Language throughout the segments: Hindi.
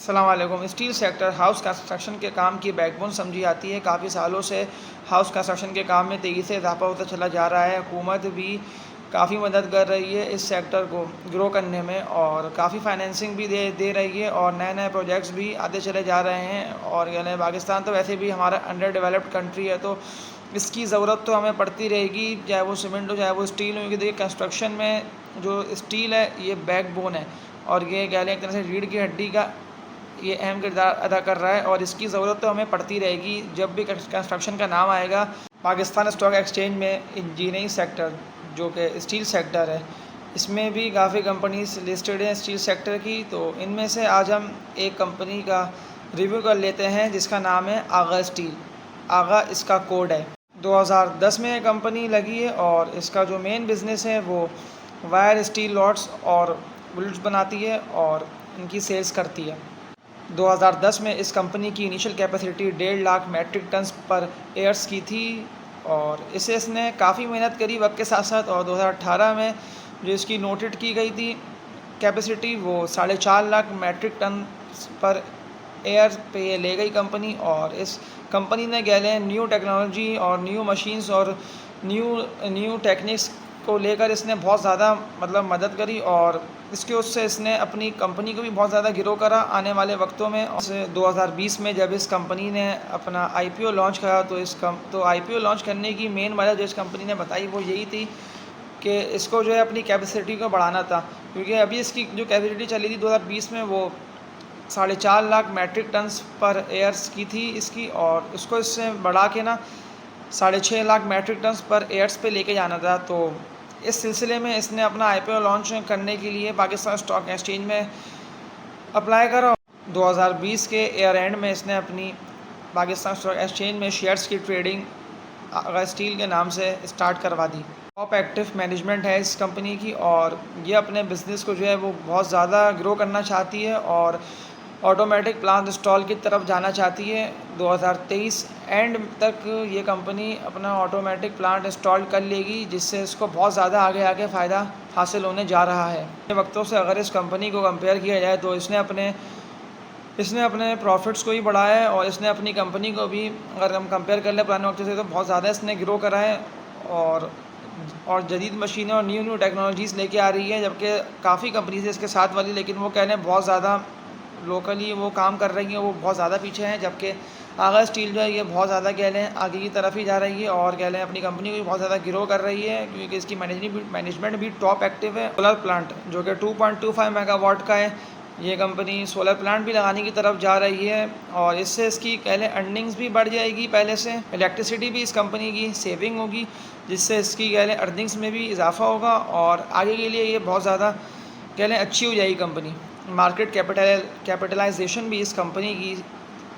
अस्सलाम वालेकुम। स्टील सेक्टर हाउस कंस्ट्रक्शन के काम की बैकबोन समझी जाती है। काफ़ी सालों से हाउस कंस्ट्रक्शन के काम में तेज़ी से इजाफा होता चला जा रहा है। हुकूमत भी काफ़ी मदद कर रही है इस सेक्टर को ग्रो करने में और काफ़ी फाइनेंसिंग भी दे रही है और नए नए प्रोजेक्ट्स भी आते चले जा रहे हैं। और यानी पाकिस्तान तो वैसे भी हमारा अंडर डेवलप्ड कंट्री है, तो इसकी ज़रूरत तो हमें पड़ती रहेगी, चाहे वो सीमेंट हो चाहे वो स्टील हो। क्योंकि देखिए कंस्ट्रक्शन में जो स्टील है ये बैकबोन है और ये कह लें एक तरह से रीढ़ की हड्डी का ये अहम किरदार अदा कर रहा है और इसकी ज़रूरत तो हमें पड़ती रहेगी। जब भी कंस्ट्रक्शन का नाम आएगा, पाकिस्तान स्टॉक एक्सचेंज में इंजीनियरिंग सेक्टर जो कि स्टील सेक्टर है, इसमें भी काफ़ी कंपनीज लिस्टेड हैं स्टील सेक्टर की। तो इनमें से आज हम एक कंपनी का रिव्यू कर लेते हैं जिसका नाम है आगा स्टील। आगा इसका कोड है। 2010 में ये कंपनी लगी है और इसका जो मेन बिज़नेस है वो वायर स्टील लॉट्स और बुलेट्स बनाती है और इनकी सेल्स करती है। 2010 में इस कंपनी की initial capacity 1.5 lakh metric ton per years की थी और इसे इसने काफ़ी मेहनत करी वक्त के साथ साथ। और 2018 में जो इसकी नोटेड की गई थी कैपेसिटी वो 4.5 लाख मेट्रिक टन पर एयर पे ये ले गई कंपनी। और इस कंपनी ने कह लें न्यू टेक्नोलॉजी और न्यू मशीन्स और न्यू टेक्निक्स को लेकर इसने बहुत ज़्यादा मदद करी और इसके उससे इसने अपनी कंपनी को भी बहुत ज़्यादा ग्रो करा आने वाले वक्तों में। और 2020 में जब इस कंपनी ने अपना आईपीओ लॉन्च करा तो आईपीओ लॉन्च करने की मेन वजह जो इस कंपनी ने बताई वो यही थी कि इसको जो है अपनी कैपेसिटी को बढ़ाना था। क्योंकि अभी इसकी जो कैपेसिटी चली थी 2020 में वो 4.5 lakh metric ton per years की थी इसकी, और इसको इससे बढ़ा के ना 6.5 lakh metric ton per years पे लेके जाना था। तो इस सिलसिले में इसने अपना आईपीओ लॉन्च करने के लिए पाकिस्तान स्टॉक एक्सचेंज में अप्लाई करा। 2020 के ईयर एंड में इसने अपनी पाकिस्तान स्टॉक एक्सचेंज में शेयर्स की ट्रेडिंग आगा स्टील के नाम से स्टार्ट करवा दी। टॉप एक्टिव मैनेजमेंट है इस कंपनी की और ये अपने बिज़नेस को जो है वो बहुत ज़्यादा ग्रो करना चाहती है और ऑटोमेटिक प्लांट इंस्टॉल की तरफ जाना चाहती है। 2023 एंड तक ये कंपनी अपना ऑटोमेटिक प्लांट इंस्टॉल कर लेगी, जिससे इसको बहुत ज़्यादा आगे आगे फ़ायदा हासिल होने जा रहा है। वक्तों से अगर इस कंपनी को कंपेयर किया जाए तो इसने अपने प्रॉफिट्स को ही बढ़ाया है और इसने अपनी कंपनी को भी, अगर हम कंपेयर कर लें पुराने वक्त से, तो बहुत ज़्यादा इसने ग्रो करा है और जदीद मशीनें और न्यू टेक्नोलॉजीज़ लेके आ रही है। जबकि काफ़ी कंपनीज है इसके साथ वाली, लेकिन वो कह लें बहुत ज़्यादा लोकली वो काम कर रही हैं, वो बहुत ज़्यादा पीछे हैं। जबकि आगा स्टील जो है ये बहुत ज़्यादा कह लें आगे की तरफ ही जा रही है और कह लें अपनी कंपनी को भी बहुत ज़्यादा ग्रो कर रही है, क्योंकि इसकी मैनेजमेंट भी टॉप एक्टिव है। सोलर प्लांट जो कि 2.25 मेगावाट का है, ये कंपनी सोलर प्लांट भी लगाने की तरफ जा रही है और इससे इसकी कह लें अर्निंग्स भी बढ़ जाएगी। पहले से इलेक्ट्रिसिटी भी इस कंपनी की सेविंग होगी, जिससे इसकी कह लें अर्निंग्स में भी इजाफा होगा और आगे के लिए ये बहुत ज़्यादा कह लें अच्छी हो जाएगी कंपनी। मार्केट कैपिटलाइजेशन भी इस कंपनी की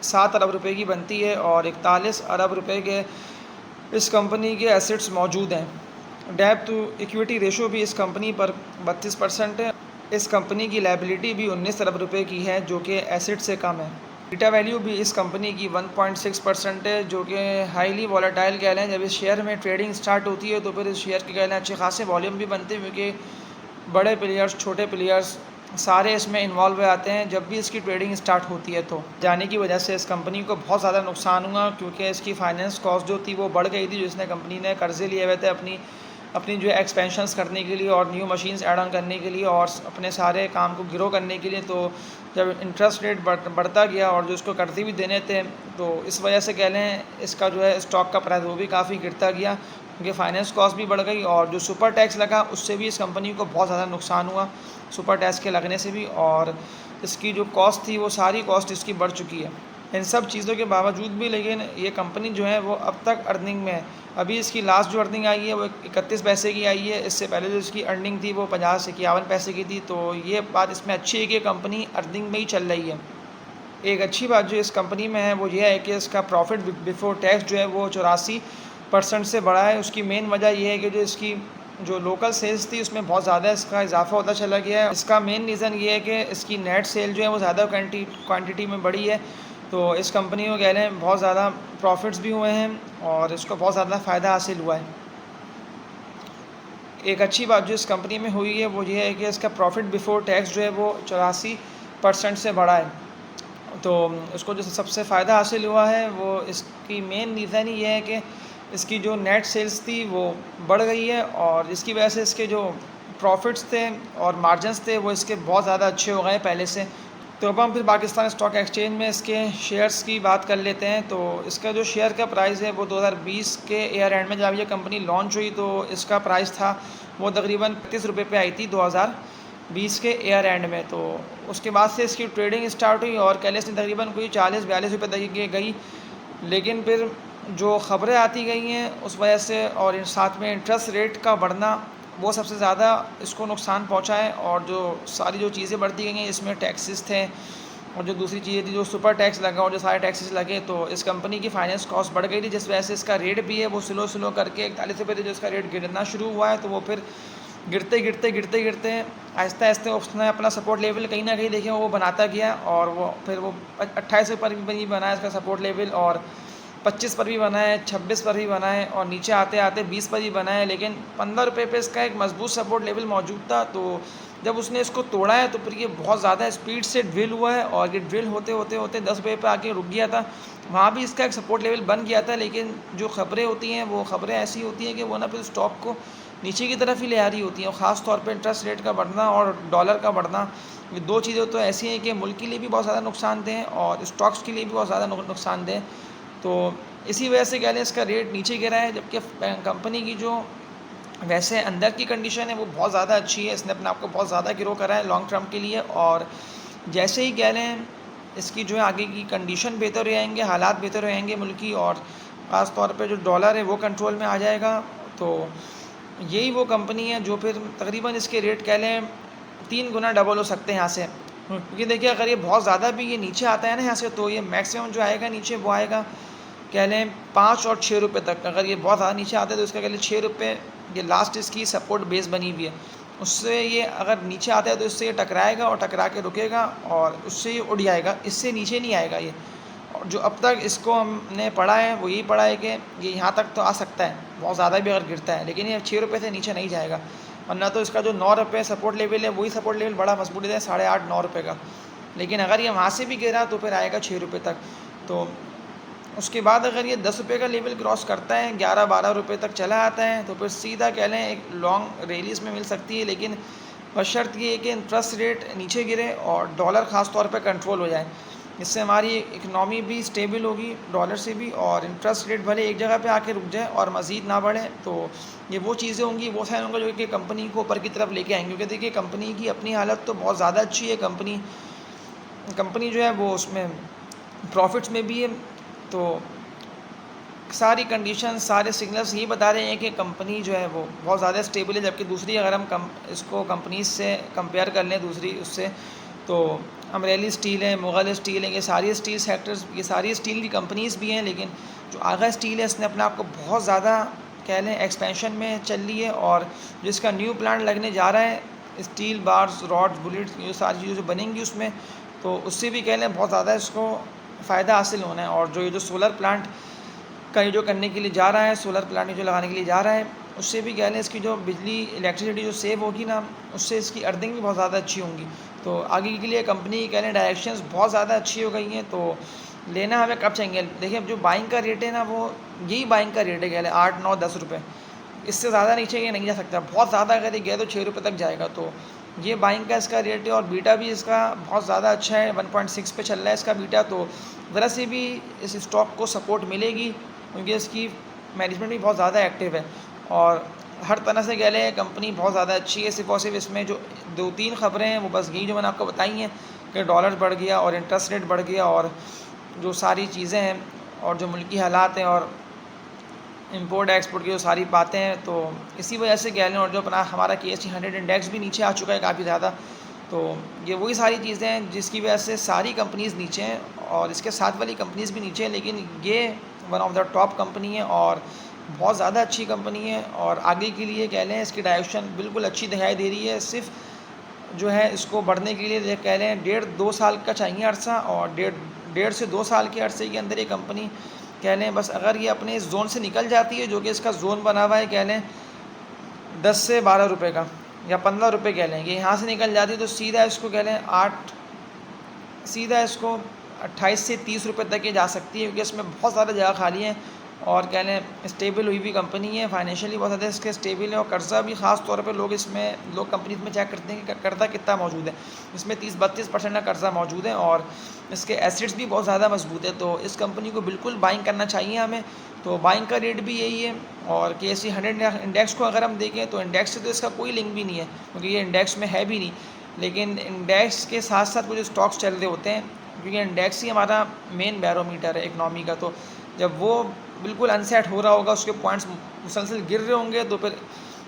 7 अरब रुपए की बनती है और 41 अरब रुपए के इस कंपनी के एसेट्स मौजूद हैं। डेब्ट टू इक्विटी रेशो भी इस कंपनी पर 32% है। इस कंपनी की लायबिलिटी भी 19 अरब रुपए की है, जो कि एसेट से कम है। बीटा वैल्यू भी इस कंपनी की 1.6% है, जो कि हाईली वॉलेटाइल कह लें। जब इस शेयर में ट्रेडिंग स्टार्ट होती है तो फिर इस शेयर के कह लें अच्छे खासे वॉल्यूम भी बनते हैं, क्योंकि बड़े प्लेयर्स छोटे प्लेयर्स सारे इसमें इन्वॉल्व हो जाते हैं जब भी इसकी ट्रेडिंग स्टार्ट होती है। तो जाने की वजह से इस कंपनी को बहुत ज़्यादा नुकसान हुआ, क्योंकि इसकी फाइनेंस कॉस्ट जो थी वो बढ़ गई थी। जिसने कंपनी ने कर्जे लिए हुए थे अपनी जो एक्सपेंशंस करने के लिए और न्यू मशीन्स ऐड ऑन करने के लिए और अपने सारे काम को ग्रो करने के लिए। तो जब इंटरेस्ट रेट बढ़ता गया और जो उसको कर्जे भी देने थे, तो इस वजह से कह लें इसका जो है स्टॉक का प्राइस वो भी काफ़ी गिरता गया, क्योंकि फाइनेंस कॉस्ट भी बढ़ गई और जो सुपर टैक्स लगा उससे भी इस कंपनी को बहुत ज़्यादा नुकसान हुआ, सुपर टैक्स के लगने से भी। और इसकी जो कॉस्ट थी वो सारी कॉस्ट इसकी बढ़ चुकी है। इन सब चीज़ों के बावजूद भी लेकिन ये कंपनी जो है वो अब तक अर्निंग में है। अभी इसकी लास्ट जो अर्निंग आई है वो 31 पैसे की आई है। इससे पहले जो इसकी अर्निंग थी वो 50 से 51 पैसे की थी। तो ये बात इसमें अच्छी है कि कंपनी अर्निंग में ही चल रही है। एक अच्छी बात जो इस कंपनी में है वो ये है कि इसका प्रॉफिट बिफोर टैक्स जो है वो 84% से बढ़ा है। उसकी मेन वजह यह है कि जो इसकी जो लोकल सेल्स थी उसमें बहुत ज़्यादा इसका इजाफा होता चला गया है। इसका मेन रीज़न ये है कि इसकी नेट सेल जो है वो ज़्यादा क्वांटिटी में बढ़ी है। तो इस कंपनी को कह लें बहुत ज़्यादा प्रॉफिट्स भी हुए हैं और इसको बहुत ज़्यादा फ़ायदा हासिल हुआ है। एक अच्छी बात जो इस कंपनी में हुई है वो ये है कि इसका प्रॉफिट बिफोर टैक्स जो है वो 84% से बढ़ा है। तो उसको जो सबसे फ़ायदा हासिल हुआ है वो इसकी मेन रीज़न ही ये है कि इसकी जो नेट सेल्स थी वो बढ़ गई है, और इसकी वजह से इसके जो प्रॉफिट्स थे और मार्जिन्स थे वो इसके बहुत ज़्यादा अच्छे हो गए पहले से। तो अब हम फिर पाकिस्तान स्टॉक एक्सचेंज में इसके शेयर्स की बात कर लेते हैं। तो इसका जो शेयर का प्राइस है वो 2020 के ईयर एंड में जब ये कंपनी लॉन्च हुई तो इसका प्राइस था वो तकरीबन 35 रुपये पे आई थी 2020 के ईयर एंड में। तो उसके बाद से इसकी ट्रेडिंग स्टार्ट हुई और कैलेस ने तकरीबन कोई 40-42 रुपये तक की गई, लेकिन फिर जो ख़बरें आती गई हैं उस वजह से और साथ में इंटरेस्ट रेट का बढ़ना वो सबसे ज़्यादा इसको नुकसान पहुंचा है। और जो सारी जो चीज़ें बढ़ती गई हैं इसमें टैक्सेस थे और जो दूसरी चीज़ें थी, जो सुपर टैक्स लगा और जो सारे टैक्सेस लगे, तो इस कंपनी की फाइनेंस कॉस्ट बढ़ गई थी, जिस वजह से इसका रेट भी है वो स्लो करके 41 रुपये थे जो इसका रेट गिरना शुरू हुआ है। तो वो फिर गिरते आहिस्ता आहिस्ता उसने अपना सपोर्ट लेवल कहीं ना कहीं देखे वो बनाता गया, और वो फिर वो 28 पर भी बनाया इसका सपोर्ट लेवल, और 25 पर भी बना है, 26 पर भी बना है, और नीचे आते आते 20 पर ही बना है। लेकिन 15 रुपये पे इसका एक मजबूत सपोर्ट लेवल मौजूद था। तो जब उसने इसको तोड़ा है तो फिर ये बहुत ज़्यादा स्पीड से ड्रिल हुआ है, और ये ड्रिल होते 10 रुपये पे आके रुक गया था। वहाँ भी इसका एक सपोर्ट लेवल बन गया था, लेकिन जो ख़बरें होती हैं वो ख़बरें ऐसी होती हैं कि वो ना फिर स्टॉक को नीचे की तरफ ही ले आ रही होती हैं। और ख़ास तौर पे इंटरेस्ट रेट का बढ़ना और डॉलर का बढ़ना, ये दो चीज़ें तो ऐसी हैं कि मुल्क के लिए भी बहुत ज़्यादा नुकसानदेह हैं और स्टॉक्स के लिए भी बहुत ज़्यादा नुकसानदेह। तो इसी वजह से कह लें इसका रेट नीचे गिरा है, जबकि कंपनी की जो वैसे अंदर की कंडीशन है वो बहुत ज़्यादा अच्छी है। इसने अपने आप को बहुत ज़्यादा ग्रो करा है लॉन्ग टर्म के लिए, और जैसे ही कह लें इसकी जो है आगे की कंडीशन बेहतर हो जाएंगे, हालात बेहतर हो जाएंगे मुल्क की, और ख़ास तौर पे जो डॉलर है वो कंट्रोल में आ जाएगा। तो यही वो कंपनी है जो फिर तकरीबन इसके रेट कह लें 3 गुना डबल हो सकते हैं यहाँ से। क्योंकि देखिए अगर ये बहुत ज़्यादा भी ये नीचे आता है ना यहाँ से, तो ये मैक्सिमम जो आएगा नीचे वो आएगा कह लें 5 और 6 रुपये तक। अगर ये बहुत ज़्यादा नीचे आता है तो इसका कह लें 6 रुपये ये लास्ट इसकी सपोर्ट बेस बनी हुई है। उससे ये अगर नीचे आता है तो इससे ये टकराएगा और टकरा के रुकेगा और उससे ये उड़ जाएगा, इससे नीचे नहीं आएगा ये। और जो अब तक इसको हमने पढ़ा है वो यही पढ़ा है कि ये यहाँ तक तो आ सकता है बहुत ज़्यादा भी अगर गिरता है, लेकिन ये 6 रुपये से नीचे नहीं जाएगा। वरना तो इसका जो 9 रुपये सपोर्ट लेवल है वही सपोर्ट लेवल बड़ा मजबूत है 8.5-9 रुपये का। लेकिन अगर ये वहाँ से भी गिरा तो फिर आएगा 6 रुपये तक। तो उसके बाद अगर ये 10 रुपये का लेवल क्रॉस करता है, 11-12 रुपये तक चला आता है, तो फिर सीधा कह लें एक लॉन्ग रैली इसमें मिल सकती है। लेकिन बशर्त ये है कि इंटरेस्ट रेट नीचे गिरे और डॉलर ख़ास तौर पे कंट्रोल हो जाए। इससे हमारी इकनॉमी भी स्टेबल होगी डॉलर से भी, और इंटरेस्ट रेट भले एक जगह पे आके रुक जाए और मज़ीद ना बढ़े। तो ये वो चीज़ें होंगी, वो साइन होंगे जो कि कंपनी को ऊपर की तरफ लेके आएंगे। क्योंकि देखिए कंपनी की अपनी हालत तो बहुत ज़्यादा अच्छी है, कंपनी जो है वो उसमें प्रॉफिट्स में भी है। तो सारी कंडीशन सारे सिग्नल्स यही बता रहे हैं कि कंपनी जो है वो बहुत ज़्यादा स्टेबल है। जबकि दूसरी अगर हम इसको कंपनीज से कंपेयर कर लें दूसरी उससे, तो अमरेली स्टील है, मुग़ल स्टील है, ये सारी स्टील सेक्टर्स, ये सारी स्टील की कंपनीज़ भी हैं। लेकिन जो आगा स्टील है इसने अपने आप को बहुत ज़्यादा कह लें एक्सपेंशन में चल रही है, और जिसका न्यू प्लांट लगने जा रहा है स्टील बार्स, रॉड्स, बुलेट्स, ये सारी चीज़ें जो बनेंगी उसमें, तो उससे भी कह लें बहुत ज़्यादा इसको फ़ायदा हासिल होना है। और जो ये जो सोलर प्लांट का ये जो करने के लिए जा रहा है, सोलर प्लांट जो लगाने के लिए जा रहा है, उससे भी कह लें इसकी जो बिजली इलेक्ट्रिसिटी जो सेव होगी ना, उससे इसकी अर्निंग भी बहुत ज़्यादा अच्छी होंगी। तो आगे के लिए कंपनी की कह लें डायरेक्शंस बहुत ज़्यादा अच्छी हो गई हैं। तो लेना हमें कब चाहिए? देखिए अब जो बाइंग का रेट है ना वो यही बाइंग का रेट है, कह लें 8-9-10 रुपये, इससे ज़्यादा नीचे ये नहीं जा सकता। बहुत ज़्यादा अगर ये गया तो 6 रुपये तक जाएगा। तो ये बाइंग का इसका रेट है, और बीटा भी इसका बहुत ज़्यादा अच्छा है, 1.6 पे चल रहा है इसका बीटा। तो ज़रा सी भी इस स्टॉक को सपोर्ट मिलेगी, क्योंकि इसकी मैनेजमेंट भी बहुत ज़्यादा एक्टिव है और हर तरह से कह लें कंपनी बहुत ज़्यादा अच्छी है। सिर्फ और सिर्फ इसमें जो 2-3 ख़बरें हैं वो बस यही जो मैंने आपको बताई हैं कि डॉलर बढ़ गया और इंटरेस्ट रेट बढ़ गया, और जो सारी चीज़ें हैं और जो मुल्की हालात हैं और इंपोर्ट एक्सपोर्ट की जो सारी बातें हैं, तो इसी वजह से कह लें। और जो अपना हमारा KSE 100 इंडेक्स भी नीचे आ चुका है काफ़ी ज़्यादा। तो ये वही सारी चीज़ें हैं जिसकी वजह से सारी कंपनीज़ नीचे हैं, और इसके साथ वाली कंपनीज़ भी नीचे हैं, लेकिन ये one of the top company है और बहुत ज़्यादा अच्छी कंपनी है। और आगे के लिए कह लें इसकी डायरेक्शन बिल्कुल अच्छी दिखाई दे रही है। सिर्फ जो है इसको बढ़ने के लिए कह लें 1.5-2 साल का चाहिए अरसा, और 1.5 से 2 साल के अरसे के अंदर ये कंपनी कह लें बस अगर ये अपने इस जोन से निकल जाती है, जो कि इसका जोन बना हुआ है कह लें 10 से 12 रुपये का या 15 रुपये कह लें, ये यहाँ से निकल जाती है तो सीधा इसको कह लें 8, सीधा इसको 28 से 30 रुपये तक ये जा सकती है, क्योंकि इसमें बहुत ज़्यादा जगह खाली है और कह लें स्टेबल हुई भी कंपनी है, फाइनेंशियली बहुत ज़्यादा इसके स्टेबल है। और कर्ज़ा भी ख़ास तौर पे लोग कंपनी में चेक करते हैं कि कर्ज़ा कितना मौजूद है। इसमें 30-32% का कर्ज़ा मौजूद है और इसके एसेट्स भी बहुत ज़्यादा मजबूत है। तो इस कंपनी को बिल्कुल बाइंग करना चाहिए हमें। तो बाइंग का रेट भी यही है। और KSE 100 इंडेक्स को अगर हम देखें तो इंडेक्स से तो इसका कोई लिंक भी नहीं है, क्योंकि ये इंडेक्स में है भी नहीं। लेकिन इंडेक्स के साथ साथ कुछ स्टॉक्स चल रहे होते हैं, क्योंकि इंडेक्स ही हमारा मेन बैरोमीटर है इकनॉमी का। तो जब वो बिल्कुल अनसेट हो रहा होगा, उसके पॉइंट्स मुसलसल गिर रहे होंगे, तो फिर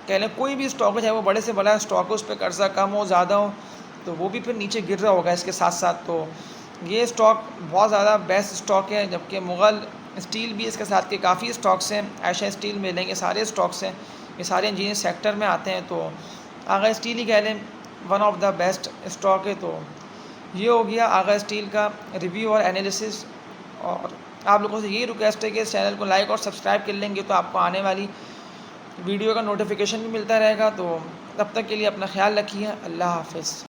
कह लें कोई भी स्टॉक हो, चाहे वो बड़े से बड़ा स्टॉक हो, उस पर कर्जा कम हो ज़्यादा हो, तो वो भी फिर नीचे गिर रहा होगा इसके साथ साथ। तो ये स्टॉक बहुत ज़्यादा बेस्ट स्टॉक है। जबकि मुग़ल स्टील भी इसके साथ के काफ़ी स्टॉक्स हैं, आयशा स्टील में लेंगे, सारे स्टॉक्स हैं, ये सारे इंजीनियरिंग सेक्टर में आते हैं। तो आगा स्टील ही कह लें one of the best stock है। तो ये हो गया आगा स्टील का रिव्यू और एनालिसिस। और आप लोगों से यही रिक्वेस्ट है कि इस चैनल को लाइक और सब्सक्राइब कर लेंगे तो आपको आने वाली वीडियो का नोटिफिकेशन भी मिलता रहेगा। तो तब तक के लिए अपना ख्याल रखिए। अल्लाह हाफ़िज़।